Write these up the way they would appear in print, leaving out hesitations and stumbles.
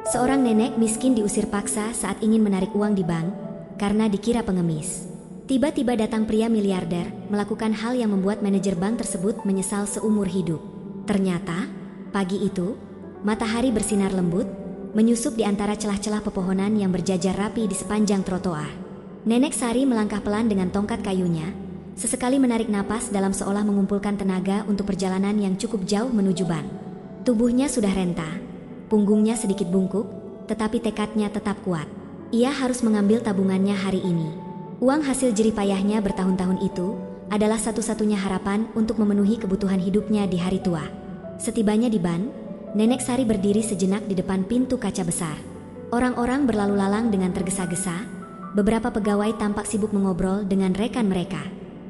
Seorang nenek miskin diusir paksa saat ingin menarik uang di bank karena dikira pengemis. Tiba-tiba datang pria miliarder melakukan hal yang membuat manajer bank tersebut menyesal seumur hidup. Ternyata, pagi itu, matahari bersinar lembut, menyusup di antara celah-celah pepohonan yang berjajar rapi di sepanjang trotoar. Nenek Sari melangkah pelan dengan tongkat kayunya, sesekali menarik napas dalam seolah mengumpulkan tenaga untuk perjalanan yang cukup jauh menuju bank. Tubuhnya sudah renta, punggungnya sedikit bungkuk, tetapi tekadnya tetap kuat. Ia harus mengambil tabungannya hari ini. Uang hasil jerih payahnya bertahun-tahun itu adalah satu-satunya harapan untuk memenuhi kebutuhan hidupnya di hari tua. Setibanya di ban, Nenek Sari berdiri sejenak di depan pintu kaca besar. Orang-orang berlalu lalang dengan tergesa-gesa, beberapa pegawai tampak sibuk mengobrol dengan rekan mereka.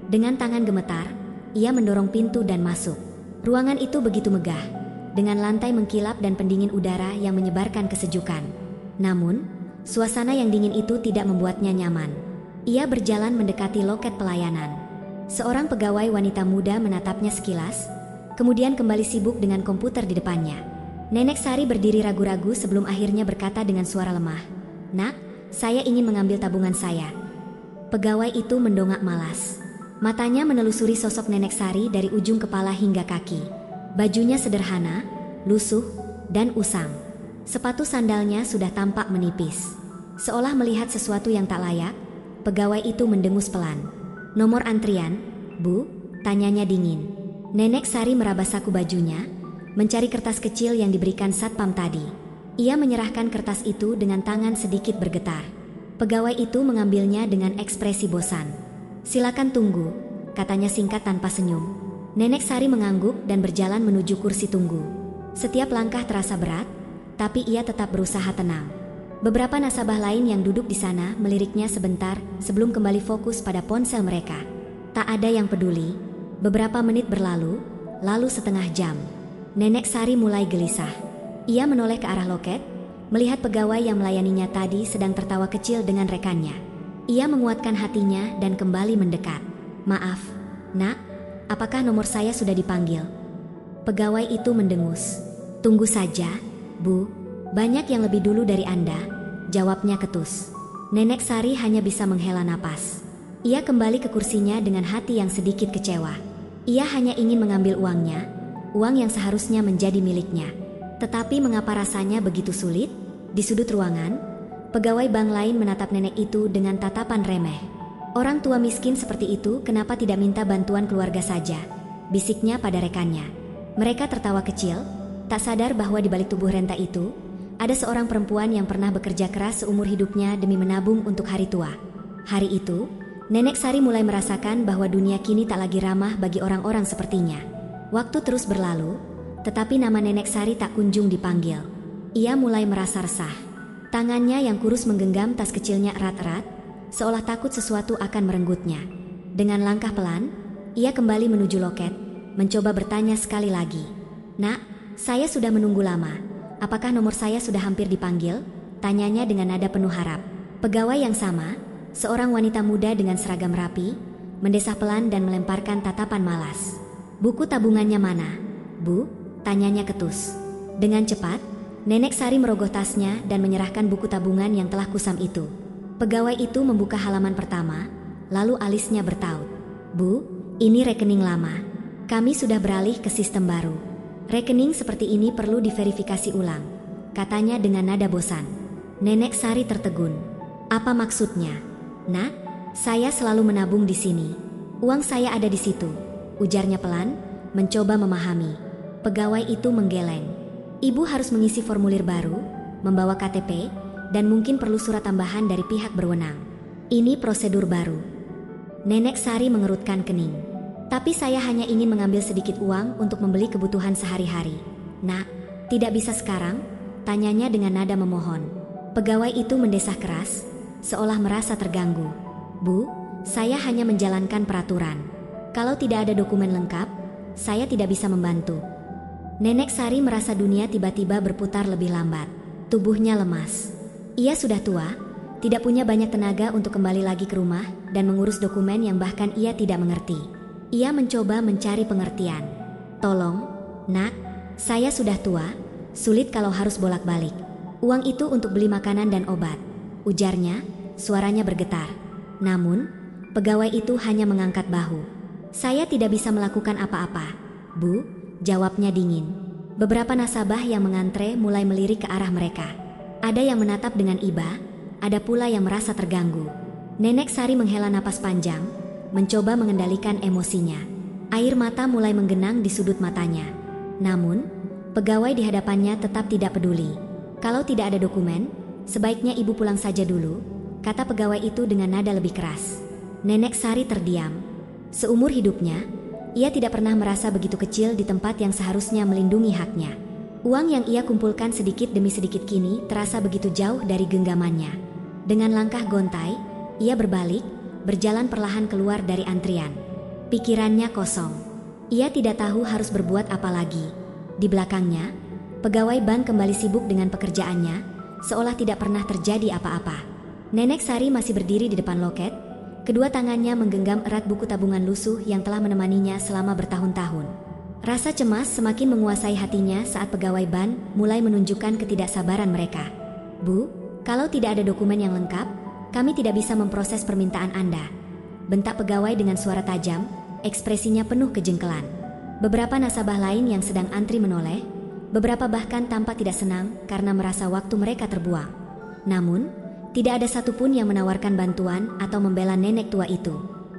Dengan tangan gemetar, ia mendorong pintu dan masuk. Ruangan itu begitu megah, dengan lantai mengkilap dan pendingin udara yang menyebarkan kesejukan. Namun, suasana yang dingin itu tidak membuatnya nyaman. Ia berjalan mendekati loket pelayanan. Seorang pegawai wanita muda menatapnya sekilas, kemudian kembali sibuk dengan komputer di depannya. Nenek Sari berdiri ragu-ragu sebelum akhirnya berkata dengan suara lemah, "Nak, saya ingin mengambil tabungan saya." Pegawai itu mendongak malas. Matanya menelusuri sosok Nenek Sari dari ujung kepala hingga kaki. Bajunya sederhana, lusuh, dan usang. Sepatu sandalnya sudah tampak menipis. Seolah melihat sesuatu yang tak layak, pegawai itu mendengus pelan. "Nomor antrian, Bu?" tanyanya dingin. Nenek Sari meraba saku bajunya, mencari kertas kecil yang diberikan satpam tadi. Ia menyerahkan kertas itu dengan tangan sedikit bergetar. Pegawai itu mengambilnya dengan ekspresi bosan. "Silakan tunggu," katanya singkat tanpa senyum. Nenek Sari mengangguk dan berjalan menuju kursi tunggu. Setiap langkah terasa berat, tapi ia tetap berusaha tenang. Beberapa nasabah lain yang duduk di sana meliriknya sebentar sebelum kembali fokus pada ponsel mereka. Tak ada yang peduli. Beberapa menit berlalu, lalu setengah jam. Nenek Sari mulai gelisah. Ia menoleh ke arah loket, melihat pegawai yang melayaninya tadi sedang tertawa kecil dengan rekannya. Ia menguatkan hatinya dan kembali mendekat. "Maaf, Nak, apakah nomor saya sudah dipanggil?" Pegawai itu mendengus. "Tunggu saja, Bu. Banyak yang lebih dulu dari Anda," jawabnya ketus. Nenek Sari hanya bisa menghela napas. Ia kembali ke kursinya dengan hati yang sedikit kecewa. Ia hanya ingin mengambil uangnya, uang yang seharusnya menjadi miliknya. Tetapi mengapa rasanya begitu sulit? Di sudut ruangan, pegawai bank lain menatap nenek itu dengan tatapan remeh. "Orang tua miskin seperti itu kenapa tidak minta bantuan keluarga saja?" bisiknya pada rekannya. Mereka tertawa kecil, tak sadar bahwa di balik tubuh renta itu ada seorang perempuan yang pernah bekerja keras seumur hidupnya demi menabung untuk hari tua. Hari itu, Nenek Sari mulai merasakan bahwa dunia kini tak lagi ramah bagi orang-orang sepertinya. Waktu terus berlalu, tetapi nama Nenek Sari tak kunjung dipanggil. Ia mulai merasa resah. Tangannya yang kurus menggenggam tas kecilnya erat-erat, seolah takut sesuatu akan merenggutnya. Dengan langkah pelan, ia kembali menuju loket, mencoba bertanya sekali lagi. "Nak, saya sudah menunggu lama. Apakah nomor saya sudah hampir dipanggil?" tanyanya dengan nada penuh harap. Pegawai yang sama, seorang wanita muda dengan seragam rapi, mendesah pelan dan melemparkan tatapan malas. "Buku tabungannya mana, Bu?" tanyanya ketus. Dengan cepat, Nenek Sari merogoh tasnya dan menyerahkan buku tabungan yang telah kusam itu. Pegawai itu membuka halaman pertama, lalu alisnya bertaut. "Bu, ini rekening lama. Kami sudah beralih ke sistem baru. Rekening seperti ini perlu diverifikasi ulang," katanya dengan nada bosan. Nenek Sari tertegun. "Apa maksudnya?" "Nak, saya selalu menabung di sini. Uang saya ada di situ," ujarnya pelan, mencoba memahami. Pegawai itu menggeleng. "Ibu harus mengisi formulir baru, membawa KTP, dan mungkin perlu surat tambahan dari pihak berwenang. Ini prosedur baru." Nenek Sari mengerutkan kening. "Tapi saya hanya ingin mengambil sedikit uang untuk membeli kebutuhan sehari-hari." "Nak, tidak bisa sekarang?" tanyanya dengan nada memohon. Pegawai itu mendesah keras, seolah merasa terganggu. "Bu, saya hanya menjalankan peraturan. Kalau tidak ada dokumen lengkap, saya tidak bisa membantu." Nenek Sari merasa dunia tiba-tiba berputar lebih lambat. Tubuhnya lemas. Ia sudah tua, tidak punya banyak tenaga untuk kembali lagi ke rumah dan mengurus dokumen yang bahkan ia tidak mengerti. Ia mencoba mencari pengertian. "Tolong, Nak, saya sudah tua, sulit kalau harus bolak-balik." Uang itu untuk beli makanan dan obat, ujarnya, suaranya bergetar. Namun, pegawai itu hanya mengangkat bahu. Saya tidak bisa melakukan apa-apa, Bu, jawabnya dingin. Beberapa nasabah yang mengantre mulai melirik ke arah mereka. Ada yang menatap dengan iba, ada pula yang merasa terganggu. Nenek Sari menghela napas panjang, mencoba mengendalikan emosinya. Air mata mulai menggenang di sudut matanya. Namun, pegawai di hadapannya tetap tidak peduli. Kalau tidak ada dokumen, sebaiknya ibu pulang saja dulu, kata pegawai itu dengan nada lebih keras. Nenek Sari terdiam. Seumur hidupnya, ia tidak pernah merasa begitu kecil di tempat yang seharusnya melindungi haknya. Uang yang ia kumpulkan sedikit demi sedikit kini terasa begitu jauh dari genggamannya. Dengan langkah gontai, ia berbalik, berjalan perlahan keluar dari antrian. Pikirannya kosong. Ia tidak tahu harus berbuat apa lagi. Di belakangnya, pegawai bank kembali sibuk dengan pekerjaannya, seolah tidak pernah terjadi apa-apa. Nenek Sari masih berdiri di depan loket, kedua tangannya menggenggam erat buku tabungan lusuh yang telah menemaninya selama bertahun-tahun. Rasa cemas semakin menguasai hatinya saat pegawai bank mulai menunjukkan ketidaksabaran mereka. Bu, kalau tidak ada dokumen yang lengkap, kami tidak bisa memproses permintaan Anda. Bentak pegawai dengan suara tajam, ekspresinya penuh kejengkelan. Beberapa nasabah lain yang sedang antri menoleh, beberapa bahkan tampak tidak senang karena merasa waktu mereka terbuang. Namun, tidak ada satupun yang menawarkan bantuan atau membela nenek tua itu.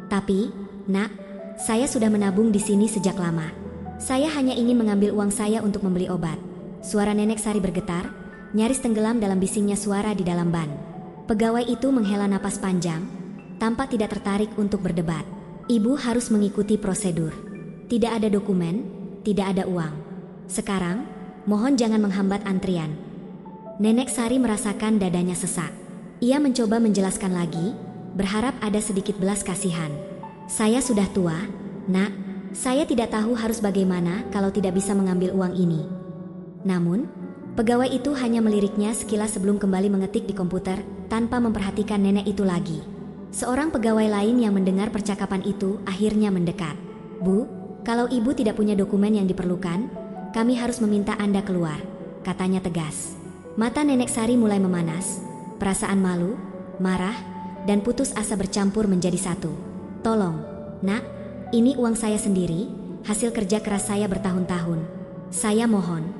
Tapi, Nak, saya sudah menabung di sini sejak lama. Saya hanya ingin mengambil uang saya untuk membeli obat. Suara Nenek Sari bergetar, nyaris tenggelam dalam bisingnya suara di dalam ban. Pegawai itu menghela napas panjang, tampak tidak tertarik untuk berdebat. Ibu harus mengikuti prosedur. Tidak ada dokumen, tidak ada uang. Sekarang, mohon jangan menghambat antrian. Nenek Sari merasakan dadanya sesak. Ia mencoba menjelaskan lagi, berharap ada sedikit belas kasihan. Saya sudah tua, Nak. Saya tidak tahu harus bagaimana kalau tidak bisa mengambil uang ini. Namun, pegawai itu hanya meliriknya sekilas sebelum kembali mengetik di komputer tanpa memperhatikan nenek itu lagi. Seorang pegawai lain yang mendengar percakapan itu akhirnya mendekat. Bu, kalau ibu tidak punya dokumen yang diperlukan, kami harus meminta Anda keluar, katanya tegas. Mata Nenek Sari mulai memanas, perasaan malu, marah, dan putus asa bercampur menjadi satu. Tolong, Nak. Ini uang saya sendiri, hasil kerja keras saya bertahun-tahun. Saya mohon.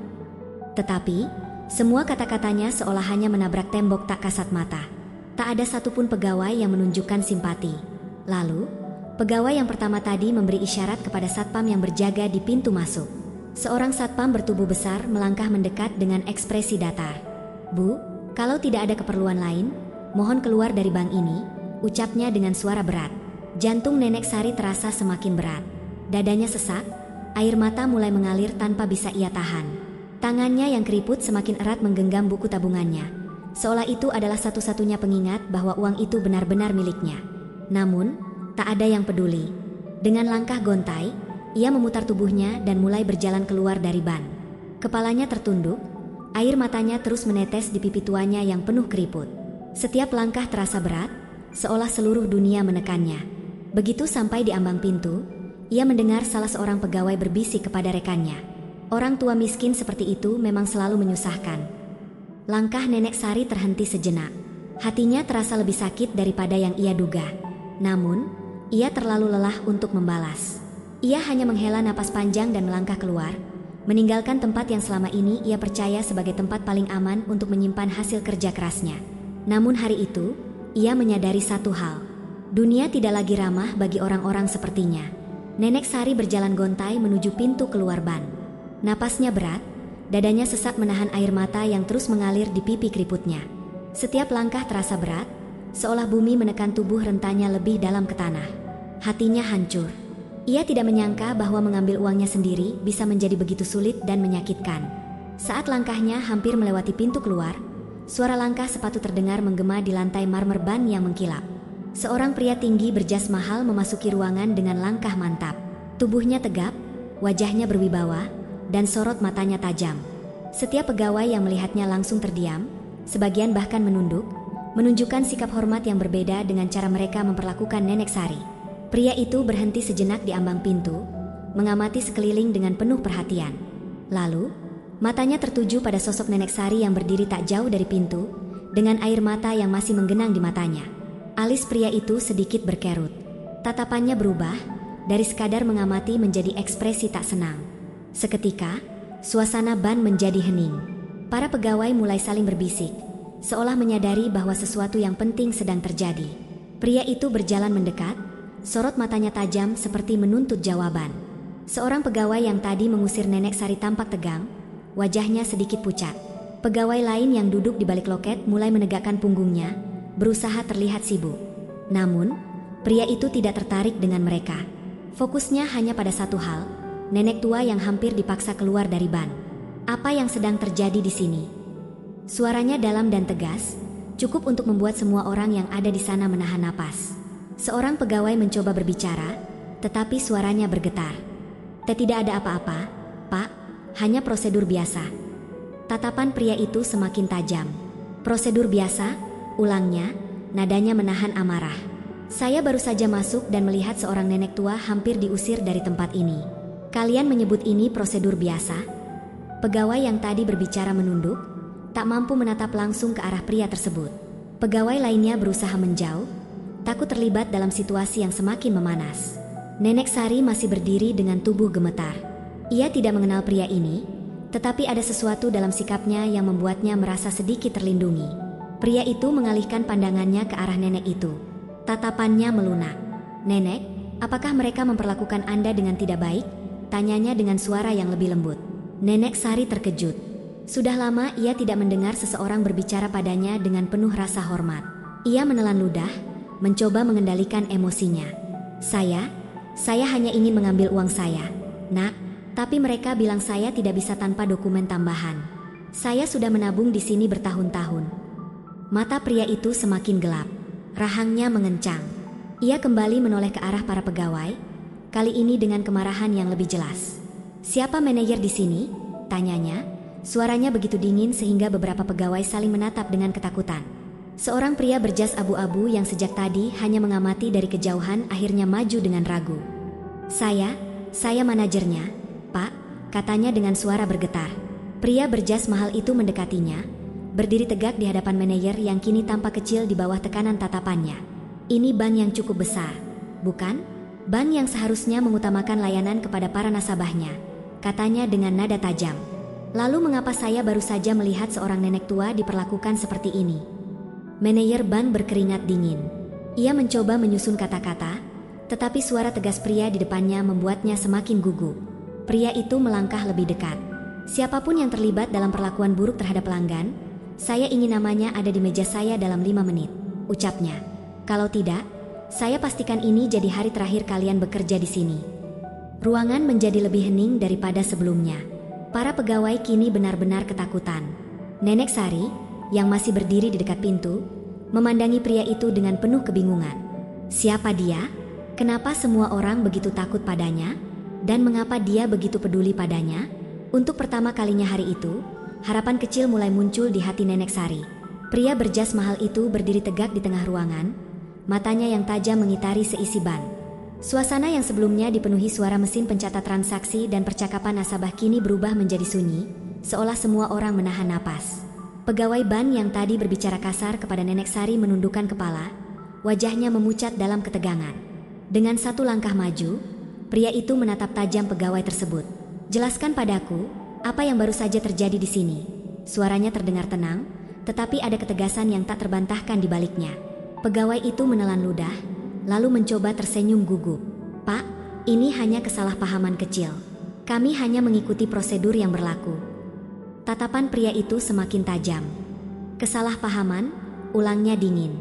Tetapi, semua kata-katanya seolah hanya menabrak tembok tak kasat mata. Tak ada satupun pegawai yang menunjukkan simpati. Lalu, pegawai yang pertama tadi memberi isyarat kepada satpam yang berjaga di pintu masuk. Seorang satpam bertubuh besar melangkah mendekat dengan ekspresi datar. Bu, kalau tidak ada keperluan lain, mohon keluar dari bank ini, ucapnya dengan suara berat. Jantung Nenek Sari terasa semakin berat. Dadanya sesak, air mata mulai mengalir tanpa bisa ia tahan. Tangannya yang keriput semakin erat menggenggam buku tabungannya, seolah itu adalah satu-satunya pengingat bahwa uang itu benar-benar miliknya. Namun, tak ada yang peduli. Dengan langkah gontai, ia memutar tubuhnya dan mulai berjalan keluar dari ban. Kepalanya tertunduk, air matanya terus menetes di pipi tuanya yang penuh keriput. Setiap langkah terasa berat, seolah seluruh dunia menekannya. Begitu sampai di ambang pintu, ia mendengar salah seorang pegawai berbisik kepada rekannya. Orang tua miskin seperti itu memang selalu menyusahkan. Langkah Nenek Sari terhenti sejenak. Hatinya terasa lebih sakit daripada yang ia duga. Namun, ia terlalu lelah untuk membalas. Ia hanya menghela napas panjang dan melangkah keluar, meninggalkan tempat yang selama ini ia percaya sebagai tempat paling aman untuk menyimpan hasil kerja kerasnya. Namun hari itu, ia menyadari satu hal. Dunia tidak lagi ramah bagi orang-orang sepertinya. Nenek Sari berjalan gontai menuju pintu keluar ban. Napasnya berat, dadanya sesak menahan air mata yang terus mengalir di pipi keriputnya. Setiap langkah terasa berat, seolah bumi menekan tubuh rentanya lebih dalam ke tanah. Hatinya hancur. Ia tidak menyangka bahwa mengambil uangnya sendiri bisa menjadi begitu sulit dan menyakitkan. Saat langkahnya hampir melewati pintu keluar, suara langkah sepatu terdengar menggema di lantai marmer ban yang mengkilap. Seorang pria tinggi berjas mahal memasuki ruangan dengan langkah mantap. Tubuhnya tegap, wajahnya berwibawa, dan sorot matanya tajam. Setiap pegawai yang melihatnya langsung terdiam, sebagian bahkan menunduk, menunjukkan sikap hormat yang berbeda dengan cara mereka memperlakukan Nenek Sari. Pria itu berhenti sejenak di ambang pintu, mengamati sekeliling dengan penuh perhatian. Lalu, Matanya tertuju pada sosok Nenek Sari yang berdiri tak jauh dari pintu, dengan air mata yang masih menggenang di matanya. Alis pria itu sedikit berkerut. Tatapannya berubah, dari sekadar mengamati menjadi ekspresi tak senang. Seketika, suasana ban menjadi hening. Para pegawai mulai saling berbisik, seolah menyadari bahwa sesuatu yang penting sedang terjadi. Pria itu berjalan mendekat, sorot matanya tajam seperti menuntut jawaban. Seorang pegawai yang tadi mengusir Nenek Sari tampak tegang, wajahnya sedikit pucat. Pegawai lain yang duduk di balik loket mulai menegakkan punggungnya, berusaha terlihat sibuk. Namun, pria itu tidak tertarik dengan mereka. Fokusnya hanya pada satu hal, nenek tua yang hampir dipaksa keluar dari ban. Apa yang sedang terjadi di sini? Suaranya dalam dan tegas, cukup untuk membuat semua orang yang ada di sana menahan napas. Seorang pegawai mencoba berbicara, tetapi suaranya bergetar. Tidak ada apa-apa, Pak, hanya prosedur biasa. Tatapan pria itu semakin tajam. Prosedur biasa, ulangnya, nadanya menahan amarah. Saya baru saja masuk dan melihat seorang nenek tua hampir diusir dari tempat ini. Kalian menyebut ini prosedur biasa? Pegawai yang tadi berbicara menunduk, tak mampu menatap langsung ke arah pria tersebut. Pegawai lainnya berusaha menjauh, takut terlibat dalam situasi yang semakin memanas. Nenek Sari masih berdiri dengan tubuh gemetar. Ia tidak mengenal pria ini, tetapi ada sesuatu dalam sikapnya yang membuatnya merasa sedikit terlindungi. Pria itu mengalihkan pandangannya ke arah nenek itu. Tatapannya melunak. Nenek, apakah mereka memperlakukan Anda dengan tidak baik? Tanyanya dengan suara yang lebih lembut. Nenek Sari terkejut. Sudah lama ia tidak mendengar seseorang berbicara padanya dengan penuh rasa hormat. Ia menelan ludah, mencoba mengendalikan emosinya. Saya hanya ingin mengambil uang saya, Nak. Tapi mereka bilang saya tidak bisa tanpa dokumen tambahan. Saya sudah menabung di sini bertahun-tahun. Mata pria itu semakin gelap. Rahangnya mengencang. Ia kembali menoleh ke arah para pegawai, kali ini dengan kemarahan yang lebih jelas. Siapa manajer di sini? Tanyanya. Suaranya begitu dingin sehingga beberapa pegawai saling menatap dengan ketakutan. Seorang pria berjas abu-abu yang sejak tadi hanya mengamati dari kejauhan akhirnya maju dengan ragu. Saya manajernya, Pak, katanya dengan suara bergetar. Pria berjas mahal itu mendekatinya, berdiri tegak di hadapan manajer yang kini tampak kecil di bawah tekanan tatapannya. Ini bank yang cukup besar, bukan? Bank yang seharusnya mengutamakan layanan kepada para nasabahnya, katanya dengan nada tajam. Lalu mengapa saya baru saja melihat seorang nenek tua diperlakukan seperti ini? Manajer bank berkeringat dingin. Ia mencoba menyusun kata-kata, tetapi suara tegas pria di depannya membuatnya semakin gugup. Pria itu melangkah lebih dekat. Siapapun yang terlibat dalam perlakuan buruk terhadap pelanggan, saya ingin namanya ada di meja saya dalam 5 menit, ucapnya. Kalau tidak, saya pastikan ini jadi hari terakhir kalian bekerja di sini. Ruangan menjadi lebih hening daripada sebelumnya. Para pegawai kini benar-benar ketakutan. Nenek Sari, yang masih berdiri di dekat pintu, memandangi pria itu dengan penuh kebingungan. Siapa dia? Kenapa semua orang begitu takut padanya? Dan mengapa dia begitu peduli padanya? Untuk pertama kalinya hari itu, harapan kecil mulai muncul di hati Nenek Sari. Pria berjas mahal itu berdiri tegak di tengah ruangan, matanya yang tajam mengitari seisi ban. Suasana yang sebelumnya dipenuhi suara mesin pencatat transaksi dan percakapan nasabah kini berubah menjadi sunyi, seolah semua orang menahan napas. Pegawai ban yang tadi berbicara kasar kepada Nenek Sari menundukkan kepala, wajahnya memucat dalam ketegangan. Dengan satu langkah maju, pria itu menatap tajam pegawai tersebut. Jelaskan padaku, apa yang baru saja terjadi di sini? Suaranya terdengar tenang, tetapi ada ketegasan yang tak terbantahkan di baliknya. Pegawai itu menelan ludah, lalu mencoba tersenyum gugup. Pak, ini hanya kesalahpahaman kecil. Kami hanya mengikuti prosedur yang berlaku. Tatapan pria itu semakin tajam. Kesalahpahaman, ulangnya dingin.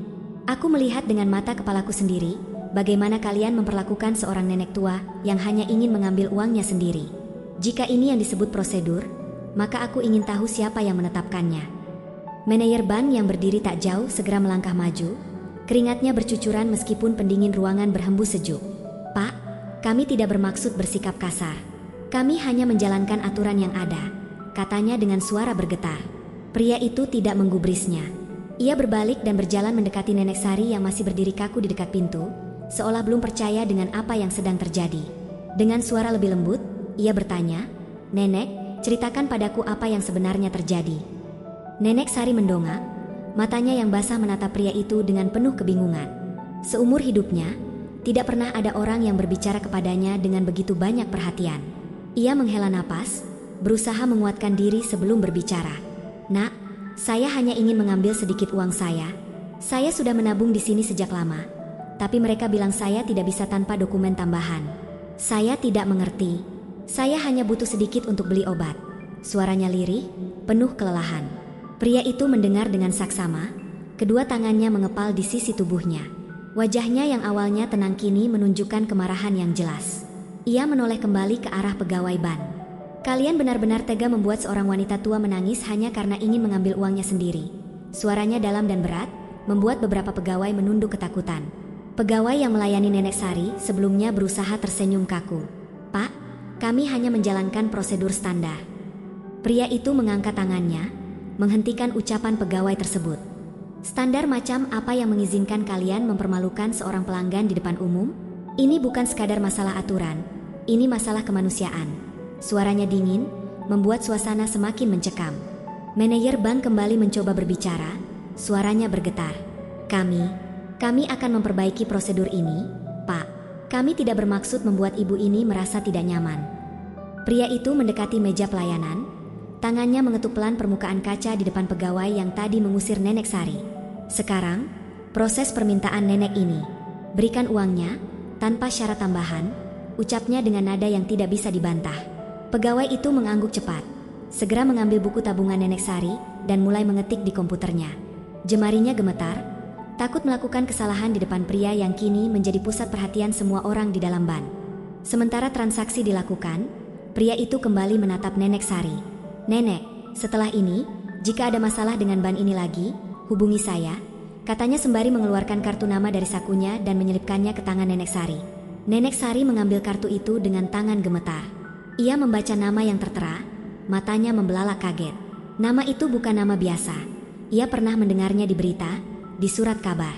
Aku melihat dengan mata kepalaku sendiri, bagaimana kalian memperlakukan seorang nenek tua yang hanya ingin mengambil uangnya sendiri. Jika ini yang disebut prosedur, maka aku ingin tahu siapa yang menetapkannya. Manajer bank yang berdiri tak jauh segera melangkah maju, keringatnya bercucuran meskipun pendingin ruangan berhembus sejuk. Pak, kami tidak bermaksud bersikap kasar. Kami hanya menjalankan aturan yang ada, katanya dengan suara bergetar. Pria itu tidak menggubrisnya. Ia berbalik dan berjalan mendekati Nenek Sari yang masih berdiri kaku di dekat pintu, seolah belum percaya dengan apa yang sedang terjadi. Dengan suara lebih lembut, ia bertanya, Nenek, ceritakan padaku apa yang sebenarnya terjadi." Nenek Sari mendongak, matanya yang basah menatap pria itu dengan penuh kebingungan. Seumur hidupnya, tidak pernah ada orang yang berbicara kepadanya dengan begitu banyak perhatian. Ia menghela napas, berusaha menguatkan diri sebelum berbicara. "Nak, saya hanya ingin mengambil sedikit uang saya. Saya sudah menabung di sini sejak lama, tapi mereka bilang saya tidak bisa tanpa dokumen tambahan. Saya tidak mengerti. Saya hanya butuh sedikit untuk beli obat." Suaranya lirih, penuh kelelahan. Pria itu mendengar dengan saksama, kedua tangannya mengepal di sisi tubuhnya. Wajahnya yang awalnya tenang kini menunjukkan kemarahan yang jelas. Ia menoleh kembali ke arah pegawai ban. "Kalian benar-benar tega membuat seorang wanita tua menangis hanya karena ingin mengambil uangnya sendiri." Suaranya dalam dan berat, membuat beberapa pegawai menunduk ketakutan. Pegawai yang melayani Nenek Sari sebelumnya berusaha tersenyum kaku. "Pak, kami hanya menjalankan prosedur standar." Pria itu mengangkat tangannya, menghentikan ucapan pegawai tersebut. "Standar macam apa yang mengizinkan kalian mempermalukan seorang pelanggan di depan umum? Ini bukan sekadar masalah aturan, ini masalah kemanusiaan." Suaranya dingin, membuat suasana semakin mencekam. Manajer bank kembali mencoba berbicara, suaranya bergetar. Kami akan memperbaiki prosedur ini, Pak. Kami tidak bermaksud membuat ibu ini merasa tidak nyaman." Pria itu mendekati meja pelayanan, tangannya mengetuk pelan permukaan kaca di depan pegawai yang tadi mengusir Nenek Sari. "Sekarang, proses permintaan nenek ini. Berikan uangnya, tanpa syarat tambahan," ucapnya dengan nada yang tidak bisa dibantah. Pegawai itu mengangguk cepat, segera mengambil buku tabungan Nenek Sari dan mulai mengetik di komputernya. Jemarinya gemetar, takut melakukan kesalahan di depan pria yang kini menjadi pusat perhatian semua orang di dalam ban. Sementara transaksi dilakukan, pria itu kembali menatap Nenek Sari. "Nenek, setelah ini, jika ada masalah dengan ban ini lagi, hubungi saya," katanya sembari mengeluarkan kartu nama dari sakunya dan menyelipkannya ke tangan Nenek Sari. Nenek Sari mengambil kartu itu dengan tangan gemetar. Ia membaca nama yang tertera, matanya membelalak kaget. Nama itu bukan nama biasa. Ia pernah mendengarnya di berita, di surat kabar.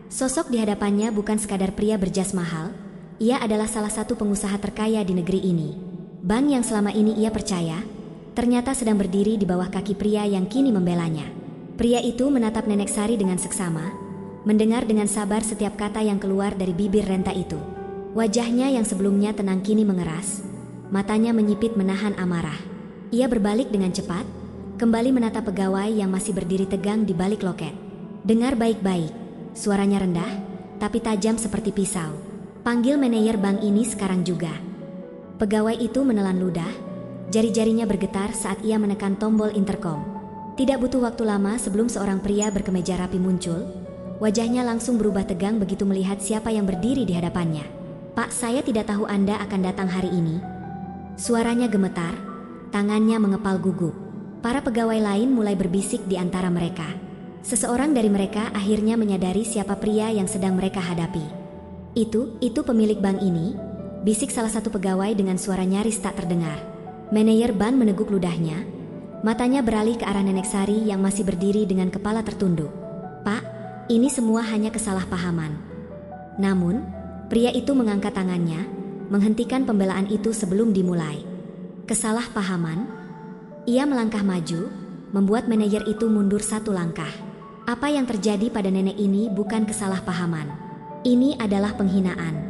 Sosok di hadapannya bukan sekadar pria berjas mahal, ia adalah salah satu pengusaha terkaya di negeri ini. Bank yang selama ini ia percaya, ternyata sedang berdiri di bawah kaki pria yang kini membelanya. Pria itu menatap Nenek Sari dengan seksama, mendengar dengan sabar setiap kata yang keluar dari bibir renta itu. Wajahnya yang sebelumnya tenang kini mengeras, matanya menyipit menahan amarah. Ia berbalik dengan cepat, kembali menatap pegawai yang masih berdiri tegang di balik loket. "Dengar baik-baik," suaranya rendah, tapi tajam seperti pisau. "Panggil manajer bank ini sekarang juga." Pegawai itu menelan ludah, jari-jarinya bergetar saat ia menekan tombol intercom. Tidak butuh waktu lama sebelum seorang pria berkemeja rapi muncul. Wajahnya langsung berubah tegang begitu melihat siapa yang berdiri di hadapannya. "Pak, saya tidak tahu Anda akan datang hari ini." Suaranya gemetar, tangannya mengepal gugup. Para pegawai lain mulai berbisik di antara mereka. Seseorang dari mereka akhirnya menyadari siapa pria yang sedang mereka hadapi. Itu pemilik bank ini," bisik salah satu pegawai dengan suara nyaris tak terdengar. Manajer bank meneguk ludahnya, matanya beralih ke arah Nenek Sari yang masih berdiri dengan kepala tertunduk. "Pak, ini semua hanya kesalahpahaman." Namun, pria itu mengangkat tangannya, menghentikan pembelaan itu sebelum dimulai. "Kesalahpahaman?" Ia melangkah maju, membuat manajer itu mundur satu langkah. Apa yang terjadi pada nenek ini bukan kesalahpahaman. Ini adalah penghinaan.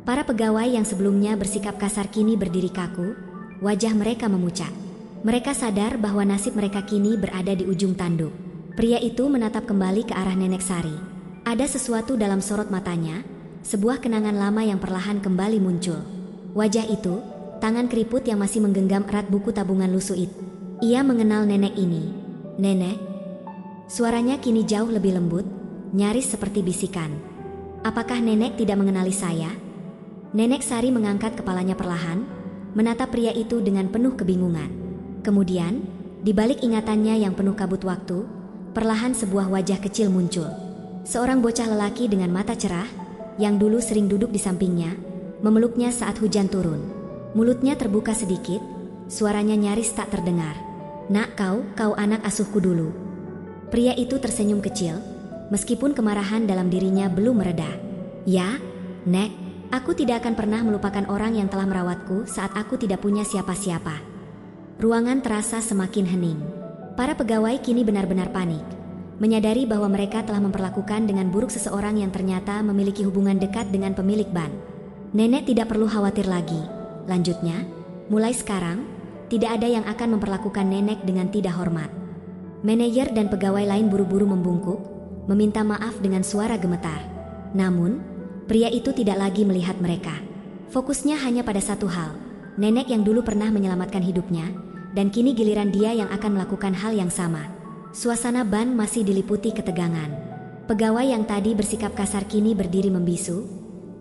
Para pegawai yang sebelumnya bersikap kasar kini berdiri kaku. Wajah mereka memucat. Mereka sadar bahwa nasib mereka kini berada di ujung tanduk. Pria itu menatap kembali ke arah Nenek Sari. Ada sesuatu dalam sorot matanya, sebuah kenangan lama yang perlahan kembali muncul. Wajah itu, tangan keriput yang masih menggenggam erat buku tabungan lusuh itu. Ia mengenal nenek ini. "Nenek?" Suaranya kini jauh lebih lembut, nyaris seperti bisikan. "Apakah nenek tidak mengenali saya?" Nenek Sari mengangkat kepalanya perlahan, menatap pria itu dengan penuh kebingungan. Kemudian, di balik ingatannya yang penuh kabut waktu, perlahan sebuah wajah kecil muncul. Seorang bocah lelaki dengan mata cerah, yang dulu sering duduk di sampingnya, memeluknya saat hujan turun. Mulutnya terbuka sedikit, suaranya nyaris tak terdengar. "Nak, kau anak asuhku dulu." Pria itu tersenyum kecil, meskipun kemarahan dalam dirinya belum mereda. "Ya, Nek. Aku tidak akan pernah melupakan orang yang telah merawatku saat aku tidak punya siapa-siapa." Ruangan terasa semakin hening. Para pegawai kini benar-benar panik, menyadari bahwa mereka telah memperlakukan dengan buruk seseorang yang ternyata memiliki hubungan dekat dengan pemilik ban. Nenek tidak perlu khawatir lagi. Lanjutnya, mulai sekarang, tidak ada yang akan memperlakukan nenek dengan tidak hormat. Manajer dan pegawai lain buru-buru membungkuk, meminta maaf dengan suara gemetar. Namun, pria itu tidak lagi melihat mereka. Fokusnya hanya pada satu hal, nenek yang dulu pernah menyelamatkan hidupnya, dan kini giliran dia yang akan melakukan hal yang sama. Suasana ban masih diliputi ketegangan. Pegawai yang tadi bersikap kasar kini berdiri membisu,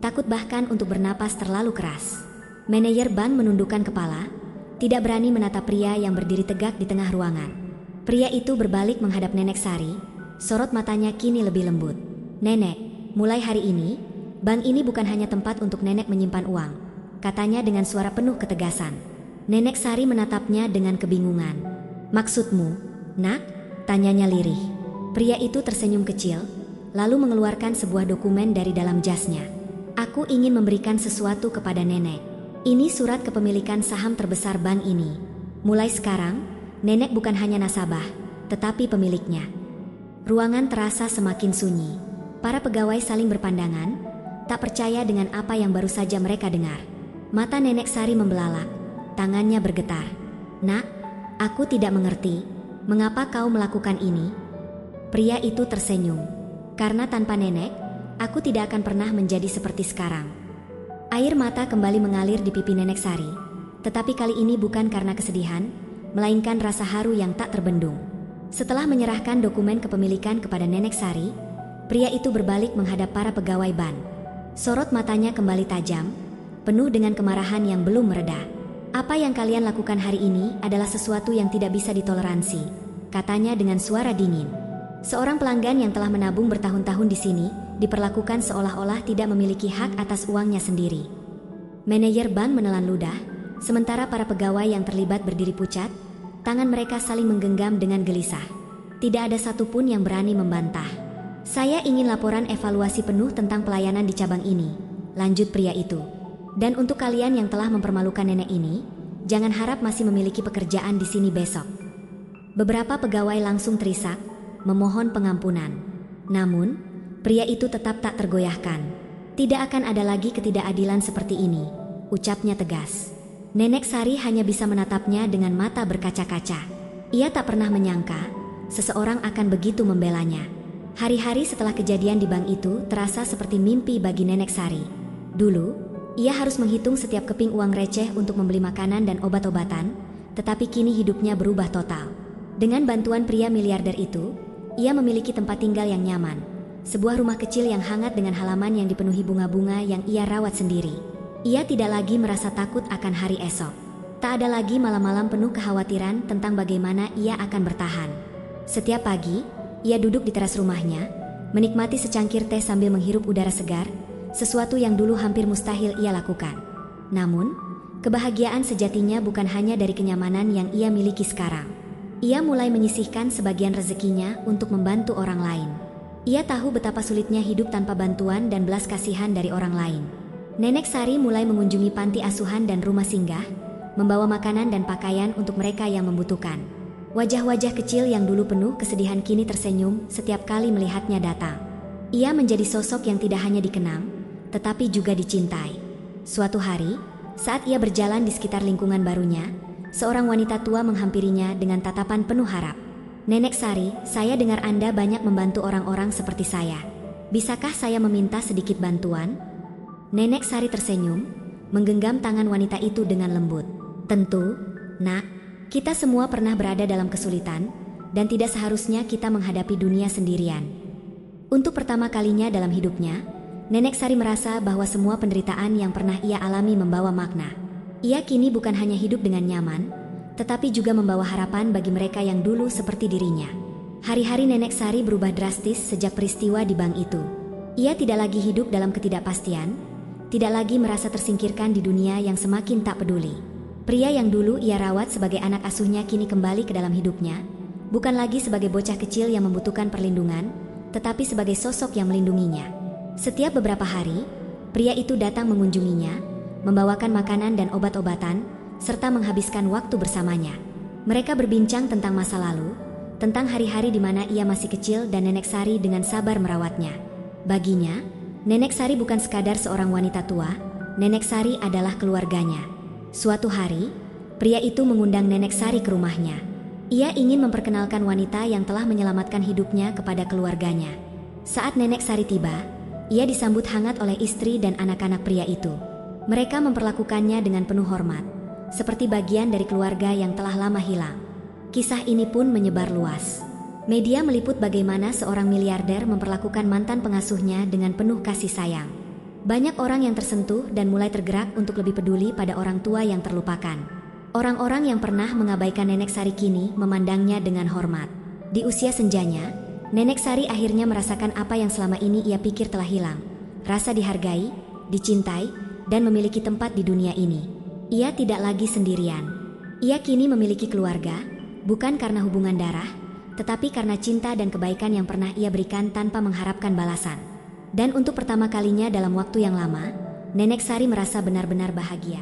takut bahkan untuk bernapas terlalu keras. Manajer ban menundukkan kepala, tidak berani menatap pria yang berdiri tegak di tengah ruangan. Pria itu berbalik menghadap Nenek Sari, sorot matanya kini lebih lembut. "Nenek, mulai hari ini, bank ini bukan hanya tempat untuk nenek menyimpan uang," katanya dengan suara penuh ketegasan. Nenek Sari menatapnya dengan kebingungan. "Maksudmu, nak?" tanyanya lirih. Pria itu tersenyum kecil, lalu mengeluarkan sebuah dokumen dari dalam jasnya. "Aku ingin memberikan sesuatu kepada nenek. Ini surat kepemilikan saham terbesar bank ini. Mulai sekarang, nenek bukan hanya nasabah, tetapi pemiliknya." Ruangan terasa semakin sunyi. Para pegawai saling berpandangan, tak percaya dengan apa yang baru saja mereka dengar. Mata Nenek Sari membelalak, tangannya bergetar. "Nak, aku tidak mengerti. Mengapa kau melakukan ini?" Pria itu tersenyum. "Karena tanpa nenek, aku tidak akan pernah menjadi seperti sekarang." Air mata kembali mengalir di pipi Nenek Sari, tetapi kali ini bukan karena kesedihan, melainkan rasa haru yang tak terbendung. Setelah menyerahkan dokumen kepemilikan kepada Nenek Sari, pria itu berbalik menghadap para pegawai ban. Sorot matanya kembali tajam, penuh dengan kemarahan yang belum mereda. "Apa yang kalian lakukan hari ini adalah sesuatu yang tidak bisa ditoleransi," katanya dengan suara dingin. Seorang pelanggan yang telah menabung bertahun-tahun di sini diperlakukan seolah-olah tidak memiliki hak atas uangnya sendiri. Manajer ban menelan ludah, sementara para pegawai yang terlibat berdiri pucat, tangan mereka saling menggenggam dengan gelisah. Tidak ada satupun yang berani membantah. "Saya ingin laporan evaluasi penuh tentang pelayanan di cabang ini," lanjut pria itu. "Dan untuk kalian yang telah mempermalukan nenek ini, jangan harap masih memiliki pekerjaan di sini besok." Beberapa pegawai langsung terisak, memohon pengampunan. Namun, pria itu tetap tak tergoyahkan. "Tidak akan ada lagi ketidakadilan seperti ini," ucapnya tegas. Nenek Sari hanya bisa menatapnya dengan mata berkaca-kaca. Ia tak pernah menyangka seseorang akan begitu membelanya. Hari-hari setelah kejadian di bank itu terasa seperti mimpi bagi Nenek Sari. Dulu, ia harus menghitung setiap keping uang receh untuk membeli makanan dan obat-obatan, tetapi kini hidupnya berubah total. Dengan bantuan pria miliarder itu, ia memiliki tempat tinggal yang nyaman, sebuah rumah kecil yang hangat dengan halaman yang dipenuhi bunga-bunga yang ia rawat sendiri. Ia tidak lagi merasa takut akan hari esok. Tak ada lagi malam-malam penuh kekhawatiran tentang bagaimana ia akan bertahan. Setiap pagi, ia duduk di teras rumahnya, menikmati secangkir teh sambil menghirup udara segar, sesuatu yang dulu hampir mustahil ia lakukan. Namun, kebahagiaan sejatinya bukan hanya dari kenyamanan yang ia miliki sekarang. Ia mulai menyisihkan sebagian rezekinya untuk membantu orang lain. Ia tahu betapa sulitnya hidup tanpa bantuan dan belas kasihan dari orang lain. Nenek Sari mulai mengunjungi panti asuhan dan rumah singgah, membawa makanan dan pakaian untuk mereka yang membutuhkan. Wajah-wajah kecil yang dulu penuh kesedihan kini tersenyum setiap kali melihatnya datang. Ia menjadi sosok yang tidak hanya dikenang, tetapi juga dicintai. Suatu hari, saat ia berjalan di sekitar lingkungan barunya, seorang wanita tua menghampirinya dengan tatapan penuh harap. "Nenek Sari, saya dengar Anda banyak membantu orang-orang seperti saya. Bisakah saya meminta sedikit bantuan?" Nenek Sari tersenyum, menggenggam tangan wanita itu dengan lembut. "Tentu, nak. Kita semua pernah berada dalam kesulitan, dan tidak seharusnya kita menghadapi dunia sendirian." Untuk pertama kalinya dalam hidupnya, Nenek Sari merasa bahwa semua penderitaan yang pernah ia alami membawa makna. Ia kini bukan hanya hidup dengan nyaman, tetapi juga membawa harapan bagi mereka yang dulu seperti dirinya. Hari-hari Nenek Sari berubah drastis sejak peristiwa di bank itu. Ia tidak lagi hidup dalam ketidakpastian, tidak lagi merasa tersingkirkan di dunia yang semakin tak peduli. Pria yang dulu ia rawat sebagai anak asuhnya kini kembali ke dalam hidupnya, bukan lagi sebagai bocah kecil yang membutuhkan perlindungan, tetapi sebagai sosok yang melindunginya. Setiap beberapa hari, pria itu datang mengunjunginya, membawakan makanan dan obat-obatan, serta menghabiskan waktu bersamanya. Mereka berbincang tentang masa lalu, tentang hari-hari di mana ia masih kecil dan Nenek Sari dengan sabar merawatnya. Baginya, Nenek Sari bukan sekadar seorang wanita tua, Nenek Sari adalah keluarganya. Suatu hari, pria itu mengundang Nenek Sari ke rumahnya. Ia ingin memperkenalkan wanita yang telah menyelamatkan hidupnya kepada keluarganya. Saat Nenek Sari tiba, ia disambut hangat oleh istri dan anak-anak pria itu. Mereka memperlakukannya dengan penuh hormat, seperti bagian dari keluarga yang telah lama hilang. Kisah ini pun menyebar luas. Media meliput bagaimana seorang miliarder memperlakukan mantan pengasuhnya dengan penuh kasih sayang. Banyak orang yang tersentuh dan mulai tergerak untuk lebih peduli pada orang tua yang terlupakan. Orang-orang yang pernah mengabaikan Nenek Sari kini memandangnya dengan hormat. Di usia senjanya, Nenek Sari akhirnya merasakan apa yang selama ini ia pikir telah hilang. Rasa dihargai, dicintai, dan memiliki tempat di dunia ini. Ia tidak lagi sendirian. Ia kini memiliki keluarga, bukan karena hubungan darah, tetapi karena cinta dan kebaikan yang pernah ia berikan tanpa mengharapkan balasan. Dan untuk pertama kalinya dalam waktu yang lama, Nenek Sari merasa benar-benar bahagia.